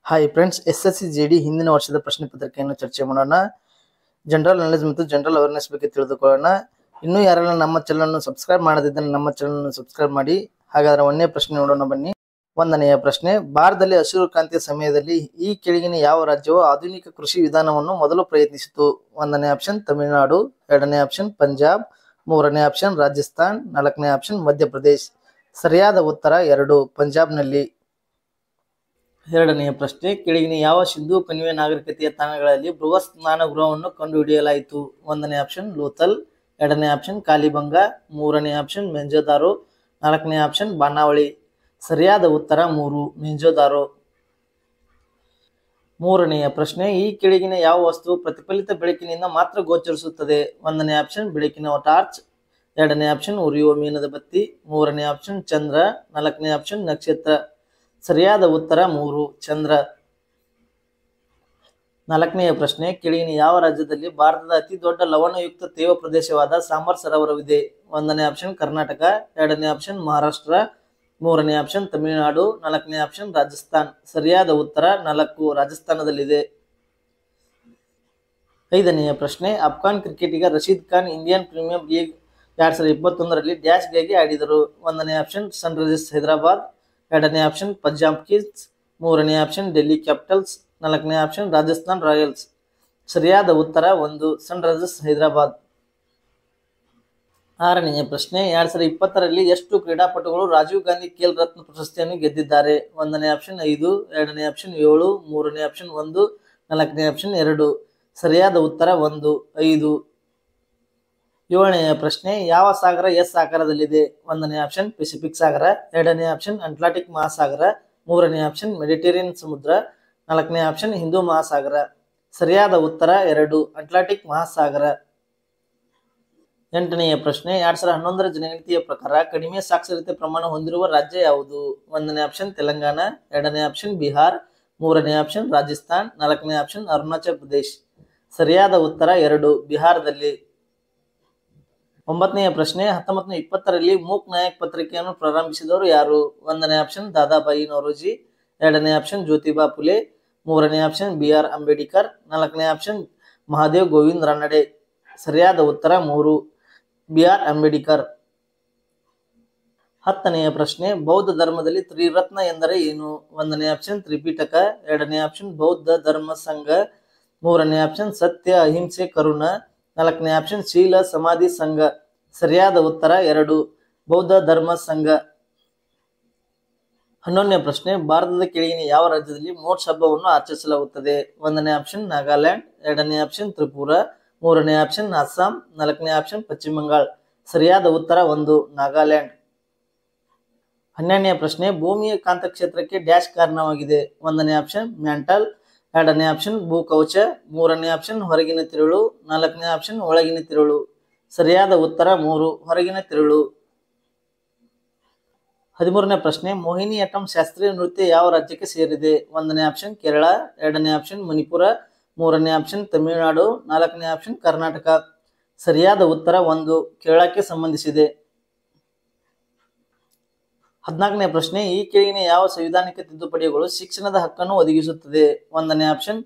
Hi friends, SSC GD ಹಿಂದಿನ ವರ್ಷದ ಪ್ರಶ್ನೆ ಪತ್ರಿಕೆಯನ್ನು ಚರ್ಚೆ ಮಾಡೋಣ. ಜನರಲ್ ನಾಲೆಜ್ ಮತ್ತು ಜನರಲ್ ಅವೇರ್ನೆಸ್ ಬಗ್ಗೆ ತಿಳಿದುಕೊಳ್ಳೋಣ. ಇನ್ನೂ ಯಾರೆಲ್ಲ ನಮ್ಮ ಚಾನಲ್ ಸಬ್ಸ್ಕ್ರೈಬ್ ಮಾಡದಿದ್ದರೆ ನಮ್ಮ ಚಾನಲ್ ಸಬ್ಸ್ಕ್ರೈಬ್ ಮಾಡಿ. ಹಾಗಾದರೆ ಒಂದನೇ ಪ್ರಶ್ನೆ ನೋಡೋಣ ಬನ್ನಿ. ಒಂದನೆಯ ಪ್ರಶ್ನೆ, ಭಾರತದಲ್ಲಿ ಹಸಿರು ಕ್ರಾಂತಿಯ ಸಮಯದಲ್ಲಿ ಈ ಕೆಳಗಿನ ಯಾವ ರಾಜ್ಯವು ಆಧುನಿಕ ಕೃಷಿ ವಿಧಾನವನ್ನು ಮೊದಲು ಪ್ರಯತ್ನಿಸಿತು? ಒಂದನೇ ಆಪ್ಷನ್ ತಮಿಳುನಾಡು, ಎರಡನೇ ಆಪ್ಷನ್ ಪಂಜಾಬ್, ಮೂರನೇ ಆಪ್ಷನ್ ರಾಜಸ್ಥಾನ್, ನಾಲ್ಕನೇ ಆಪ್ಷನ್ ಮಧ್ಯಪ್ರದೇಶ್. ಸರಿಯಾದ ಉತ್ತರ 2, ಪಂಜಾಬ್ನಲ್ಲಿ. ಎರಡನೆಯ ಪ್ರಶ್ನೆ, ಕೆಳಗಿನ ಯಾವ ಸಿಂಧೂ ಕಣಿವೆ ನಾಗರಿಕತೆಯ ತಾಣಗಳಲ್ಲಿ ಬೃಹತ್ ಸ್ನಾನಗೃಹವನ್ನು ಕಂಡುಹಿಡಿಯಲಾಯಿತು? ಒಂದನೇ ಆಪ್ಷನ್ ಲೋಥಲ್, ಎರಡನೇ ಆಪ್ಷನ್ ಕಾಲಿಬಂಗ, ಮೂರನೇ ಆಪ್ಷನ್ ಮೆಂಜೋದಾರೋ, ನಾಲ್ಕನೇ ಆಪ್ಷನ್ ಬಾನಾವಳಿ. ಸರಿಯಾದ ಉತ್ತರ 3, ಮೆಂಜೋದಾರೋ. ಮೂರನೆಯ ಪ್ರಶ್ನೆ, ಈ ಕೆಳಗಿನ ಯಾವ ವಸ್ತು ಪ್ರತಿಫಲಿತ ಬೆಳಕಿನಿಂದ ಮಾತ್ರ ಗೋಚರಿಸುತ್ತದೆ? ಒಂದನೇ ಆಪ್ಷನ್ ಬೆಳಕಿನ ಟಾರ್ಚ್, ಎರಡನೇ ಆಪ್ಷನ್ ಉರಿಯುವ ಮೀನದ ಬತ್ತಿ, ಮೂರನೇ ಆಪ್ಷನ್ ಚಂದ್ರ, ನಾಲ್ಕನೇ ಆಪ್ಷನ್ ನಕ್ಷತ್ರ. ಸರಿಯಾದ ಉತ್ತರ 3, ಚಂದ್ರ. ನಾಲ್ಕನೆಯ ಪ್ರಶ್ನೆ, ಕೆಳಗಿನ ಯಾವ ರಾಜ್ಯದಲ್ಲಿ ಭಾರತದ ಅತಿ ದೊಡ್ಡ ಲವಣಯುಕ್ತ ತೇವ ಪ್ರದೇಶವಾದ ಸಾಂಬಾರ್ ಸರೋವರವಿದೆ? ಒಂದನೇ ಆಪ್ಷನ್ ಕರ್ನಾಟಕ, ಎರಡನೇ ಆಪ್ಷನ್ ಮಹಾರಾಷ್ಟ್ರ, ಮೂರನೇ ಆಪ್ಷನ್ ತಮಿಳುನಾಡು, ನಾಲ್ಕನೇ ಆಪ್ಷನ್ ರಾಜಸ್ಥಾನ್. ಸರಿಯಾದ ಉತ್ತರ 4, ರಾಜಸ್ಥಾನದಲ್ಲಿದೆ. ಐದನೆಯ ಪ್ರಶ್ನೆ, ಅಫ್ಘಾನ್ ಕ್ರಿಕೆಟಿಗ Rashid Khan Indian Premier League 2021ರಲ್ಲಿ ಡ್ಯಾಶ್ಗಾಗಿ ಆಡಿದರು? ಒಂದನೇ ಆಪ್ಷನ್ ಸನ್ರೈಸರ್ಸ್ ಹೈದರಾಬಾದ್, ಎರಡನೇ ಆಪ್ಷನ್ ಪಂಜಾಬ್ ಕಿಂಗ್ಸ್, ಮೂರನೇ ಆಪ್ಷನ್ ಡೆಲ್ಲಿ ಕ್ಯಾಪಿಟಲ್ಸ್, ನಾಲ್ಕನೇ ಆಪ್ಷನ್ ರಾಜಸ್ಥಾನ್ ರಾಯಲ್ಸ್. ಸರಿಯಾದ ಉತ್ತರ 1, ಸನ್ರೈಸರ್ಸ್ ಹೈದರಾಬಾದ್. ಆರನೆಯ ಪ್ರಶ್ನೆ, 2020ರಲ್ಲಿ ಎಷ್ಟು ಕ್ರೀಡಾಪಟುಗಳು ರಾಜೀವ್ ಗಾಂಧಿ ಖೇಲ್ ರತ್ನ ಪ್ರಶಸ್ತಿಯನ್ನು ಗೆದ್ದಿದ್ದಾರೆ? ಒಂದನೇ ಆಪ್ಷನ್ 5, ಎರಡನೇ ಆಪ್ಷನ್ 7, ಮೂರನೇ ಆಪ್ಷನ್ 1, ನಾಲ್ಕನೇ ಆಪ್ಷನ್ 2. ಸರಿಯಾದ ಉತ್ತರ 1, 5. ಏಳನೆಯ ಪ್ರಶ್ನೆ, ಯಾವ ಸಾಗರ ಎಸ್ ಆಕಾರದಲ್ಲಿದೆ? ಒಂದನೇ ಆಪ್ಷನ್ ಪೆಸಿಫಿಕ್ ಸಾಗರ, ಎರಡನೇ ಆಪ್ಷನ್ ಅಟ್ಲಾಂಟಿಕ್ ಮಹಾಸಾಗರ, ಮೂರನೇ ಆಪ್ಷನ್ ಮೆಡಿಟೇರಿಯನ್ ಸಮುದ್ರ, ನಾಲ್ಕನೇ ಆಪ್ಷನ್ ಹಿಂದೂ ಮಹಾಸಾಗರ. ಸರಿಯಾದ ಉತ್ತರ 2, ಅಟ್ಲಾಂಟಿಕ್ ಮಹಾಸಾಗರ. ಎಂಟನೆಯ ಪ್ರಶ್ನೆ, 2011ರ ಜನಗಣತಿಯ ಪ್ರಕಾರ ಕಡಿಮೆ ಸಾಕ್ಷರತೆ ಪ್ರಮಾಣ ಹೊಂದಿರುವ ರಾಜ್ಯ ಯಾವುದು? ಒಂದನೇ ಆಪ್ಷನ್ ತೆಲಂಗಾಣ, ಎರಡನೇ ಆಪ್ಷನ್ ಬಿಹಾರ್, ಮೂರನೇ ಆಪ್ಷನ್ ರಾಜಸ್ಥಾನ್, ನಾಲ್ಕನೇ ಆಪ್ಷನ್ ಅರುಣಾಚಲ ಪ್ರದೇಶ್. ಸರಿಯಾದ ಉತ್ತರ 2, ಬಿಹಾರದಲ್ಲಿ. ಒಂಬತ್ತನೆಯ ಪ್ರಶ್ನೆ, 1920ರಲ್ಲಿ ಮೂಕ್ ನಾಯಕ್ ಪತ್ರಿಕೆಯನ್ನು ಪ್ರಾರಂಭಿಸಿದವರು ಯಾರು? ಒಂದನೇ ಆಪ್ಷನ್ ದಾದಾಬಾಯಿ ನೌರೋಜಿ, ಎರಡನೇ ಆಪ್ಷನ್ ಜ್ಯೋತಿಬಾ ಫುಲೆ, ಮೂರನೇ ಆಪ್ಷನ್ BR ಅಂಬೇಡ್ಕರ್, ನಾಲ್ಕನೇ ಆಪ್ಷನ್ ಮಹಾದೇವ್ ಗೋವಿಂದ್ ರಾನಡೆ. ಸರಿಯಾದ ಉತ್ತರ 3, BR ಅಂಬೇಡ್ಕರ್. 10ನೆಯ ಪ್ರಶ್ನೆ, ಬೌದ್ಧ ಧರ್ಮದಲ್ಲಿ ತ್ರಿರತ್ನ ಎಂದರೆ ಏನು? ಒಂದನೇ ಆಪ್ಷನ್ ತ್ರಿಪಿಟಕ, ಎರಡನೇ ಆಪ್ಷನ್ ಬೌದ್ಧ ಧರ್ಮ ಸಂಘ, ಮೂರನೇ ಆಪ್ಷನ್ ಸತ್ಯ ಅಹಿಂಸೆ ಕರುಣ, ನಾಲ್ಕನೇ ಆಪ್ಷನ್ ಶೀಲ ಸಮಾಧಿ ಸಂಘ. ಸರಿಯಾದ ಉತ್ತರ 2, ಬೌದ್ಧ ಧರ್ಮ ಸಂಘ. 11ನೇ ಪ್ರಶ್ನೆ, ಭಾರತದ ಕೆಳಗಿನ ಯಾವ ರಾಜ್ಯದಲ್ಲಿ ಮೋಟ್ಸ್ ಹಬ್ಬವನ್ನು ಆಚರಿಸಲಾಗುತ್ತದೆ? ಒಂದನೇ ಆಪ್ಷನ್ ನಾಗಾಲ್ಯಾಂಡ್, ಎರಡನೇ ಆಪ್ಷನ್ ತ್ರಿಪುರ, ಮೂರನೇ ಆಪ್ಷನ್ ಅಸ್ಸಾಂ, ನಾಲ್ಕನೇ ಆಪ್ಷನ್ ಪಶ್ಚಿಮ ಬಂಗಾಳ. ಸರಿಯಾದ ಉತ್ತರ 1, ನಾಗಾಲ್ಯಾಂಡ್. 12ನೇ ಪ್ರಶ್ನೆ, ಭೂಮಿಯ ಕಾಂತಕ್ಷೇತ್ರಕ್ಕೆ ಡ್ಯಾಶ್ ಕಾರಣವಾಗಿದೆ? ಒಂದನೇ ಆಪ್ಷನ್ ಮ್ಯಾಂಟಲ್, ಎರಡನೇ ಆಪ್ಷನ್ ಭೂಕವಚ, ಮೂರನೇ ಆಪ್ಷನ್ ಹೊರಗಿನ ತಿರುಳು, ನಾಲ್ಕನೇ ಆಪ್ಷನ್ ಒಳಗಿನ ತಿರುಳು. ಸರಿಯಾದ ಉತ್ತರ 3, ಹೊರಗಿನ ತಿರುಳು. 13ನೇ ಪ್ರಶ್ನೆ, ಮೋಹಿನಿಯಟ್ಟಂ ಶಾಸ್ತ್ರೀಯ ನೃತ್ಯ ಯಾವ ರಾಜ್ಯಕ್ಕೆ ಸೇರಿದೆ? ಒಂದನೇ ಆಪ್ಷನ್ ಕೇರಳ, ಎರಡನೇ ಆಪ್ಷನ್ ಮಣಿಪುರ, ಮೂರನೇ ಆಪ್ಷನ್ ತಮಿಳುನಾಡು, ನಾಲ್ಕನೇ ಆಪ್ಷನ್ ಕರ್ನಾಟಕ. ಸರಿಯಾದ ಉತ್ತರ 1, ಕೇರಳಕ್ಕೆ ಸಂಬಂಧಿಸಿದೆ. 14ನೇ ಪ್ರಶ್ನೆ, ಈ ಕೆಳಗಿನ ಯಾವ ಸಂವಿಧಾನಿಕ ತಿದ್ದುಪಡಿಗಳು ಶಿಕ್ಷಣದ ಹಕ್ಕನ್ನು ಒದಗಿಸುತ್ತದೆ? ಒಂದನೇ ಆಪ್ಷನ್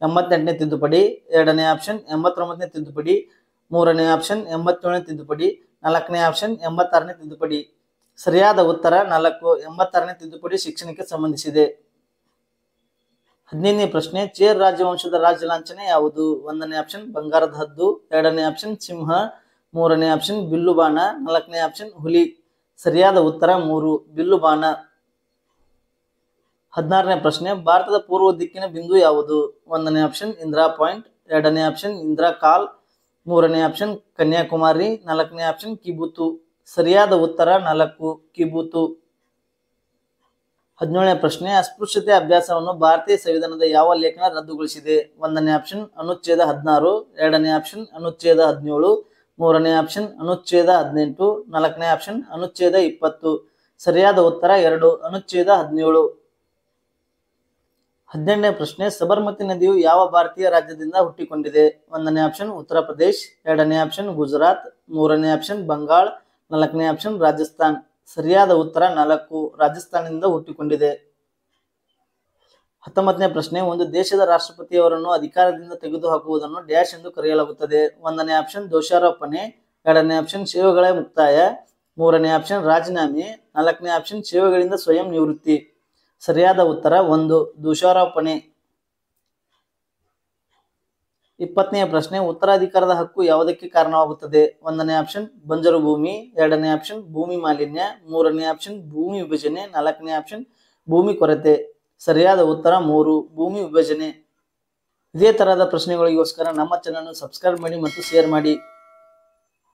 88ನೇ ತಿದ್ದುಪಡಿ, ಎರಡನೇ ಆಪ್ಷನ್ 89ನೇ ತಿದ್ದುಪಡಿ, ಮೂರನೇ ಆಪ್ಷನ್ 87ನೇ ತಿದ್ದುಪಡಿ, ನಾಲ್ಕನೇ ಆಪ್ಷನ್ 86ನೇ ತಿದ್ದುಪಡಿ. ಸರಿಯಾದ ಉತ್ತರ 4, 86ನೇ ತಿದ್ದುಪಡಿ ಶಿಕ್ಷಣಕ್ಕೆ ಸಂಬಂಧಿಸಿದೆ. 15ನೇ ಪ್ರಶ್ನೆ, ಚೇರ್ ರಾಜವಂಶದ ರಾಜ ಲಾಂಛನ ಯಾವುದು? ಒಂದನೇ ಆಪ್ಷನ್ ಬಂಗಾರದ ಹದ್ದು, ಎರಡನೇ ಆಪ್ಷನ್ ಸಿಂಹ, ಮೂರನೇ ಆಪ್ಷನ್ ಬಿಲ್ಲುಬಾಣ, ನಾಲ್ಕನೇ ಆಪ್ಷನ್ ಹುಲಿ. ಸರಿಯಾದ ಉತ್ತರ 3, ಬಿಲ್ಲುಬಾಣ. 16ನೇ ಪ್ರಶ್ನೆ, ಭಾರತದ ಪೂರ್ವ ದಿಕ್ಕಿನ ಬಿಂದು ಯಾವುದು? ಒಂದನೇ ಆಪ್ಷನ್ ಇಂದಿರಾ ಪಾಯಿಂಟ್, ಎರಡನೇ ಆಪ್ಷನ್ ಇಂದಿರಾ ಕಾಲ್, ಮೂರನೇ ಆಪ್ಷನ್ ಕನ್ಯಾಕುಮಾರಿ, ನಾಲ್ಕನೇ ಆಪ್ಷನ್ ಕಿಬುತು. ಸರಿಯಾದ ಉತ್ತರ 4, ಕಿಬುತು. 17ನೇ ಪ್ರಶ್ನೆ, ಅಸ್ಪೃಶ್ಯತೆ ಅಭ್ಯಾಸವನ್ನು ಭಾರತೀಯ ಸಂವಿಧಾನದ ಯಾವ ಲೇಖನ ರದ್ದುಗೊಳಿಸಿದೆ? ಒಂದನೇ ಆಪ್ಷನ್ ಅನುಚ್ಛೇದ 16, ಎರಡನೇ ಆಪ್ಷನ್ ಅನುಚ್ಛೇದ 17, ಮೂರನೇ ಆಪ್ಷನ್ ಅನುಚ್ಛೇದ 18, ನಾಲ್ಕನೇ ಆಪ್ಷನ್ ಅನುಚ್ಛೇದ 20. ಸರಿಯಾದ ಉತ್ತರ 2, ಅನುಚ್ಛೇದ 17. 18ನೇ ಪ್ರಶ್ನೆ, ಸಬರ್ಮತಿ ನದಿಯು ಯಾವ ಭಾರತೀಯ ರಾಜ್ಯದಿಂದ ಹುಟ್ಟಿಕೊಂಡಿದೆ? ಒಂದನೇ ಆಪ್ಷನ್ ಉತ್ತರ ಪ್ರದೇಶ್, ಎರಡನೇ ಆಪ್ಷನ್ ಗುಜರಾತ್, ಮೂರನೇ ಆಪ್ಷನ್ ಬಂಗಾಳ, ನಾಲ್ಕನೇ ಆಪ್ಷನ್ ರಾಜಸ್ಥಾನ್. ಸರಿಯಾದ ಉತ್ತರ 4, ರಾಜಸ್ಥಾನದಿಂದ ಹುಟ್ಟಿಕೊಂಡಿದೆ. 19ನೇ ಪ್ರಶ್ನೆ, ಒಂದು ದೇಶದ ರಾಷ್ಟ್ರಪತಿಯವರನ್ನು ಅಧಿಕಾರದಿಂದ ತೆಗೆದುಹಾಕುವುದನ್ನು ಡ್ಯಾಶ್ ಎಂದು ಕರೆಯಲಾಗುತ್ತದೆ. 1ನೇ ಆಪ್ಷನ್ ದೋಷಾರೋಪಣೆ, 2ನೇ ಆಪ್ಷನ್ ಸೇವೆಗಳ ಮುಕ್ತಾಯ, 3ನೇ ಆಪ್ಷನ್ ರಾಜೀನಾಮೆ, 4ನೇ ಆಪ್ಷನ್ ಸೇವೆಗಳಿಂದ ಸ್ವಯಂ ನಿವೃತ್ತಿ. ಸರಿಯಾದ ಉತ್ತರ 1 ದೋಷಾರೋಪಣೆ. 20ನೇ ಪ್ರಶ್ನೆ, ಉತ್ತರಾಧಿಕಾರದ ಹಕ್ಕು ಯಾವುದಕ್ಕೆ ಕಾರಣವಾಗುತ್ತದೆ? 1ನೇ ಆಪ್ಷನ್ ಬಂಜರು ಭೂಮಿ, 2ನೇ ಆಪ್ಷನ್ ಭೂಮಿ ಮಾಲಿನ್ಯ, 3ನೇ ಆಪ್ಷನ್ ಭೂಮಿ ವಿಭಜನೆ, 4ನೇ ಆಪ್ಷನ್ ಭೂಮಿ ಕೊರತೆ. ಸರಿಯಾದ ಉತ್ತರ 3 ಭೂಮಿ ವಿಭಜನೆ. ಇದೇ ತರಹದ ಪ್ರಶ್ನೆಗಳಿಗೋಸ್ಕರ ನಮ್ಮ ಚಾನಲ್ ಸಬ್ಸ್ಕ್ರೈಬ್ ಮಾಡಿ ಮತ್ತು ಶೇರ್ ಮಾಡಿ.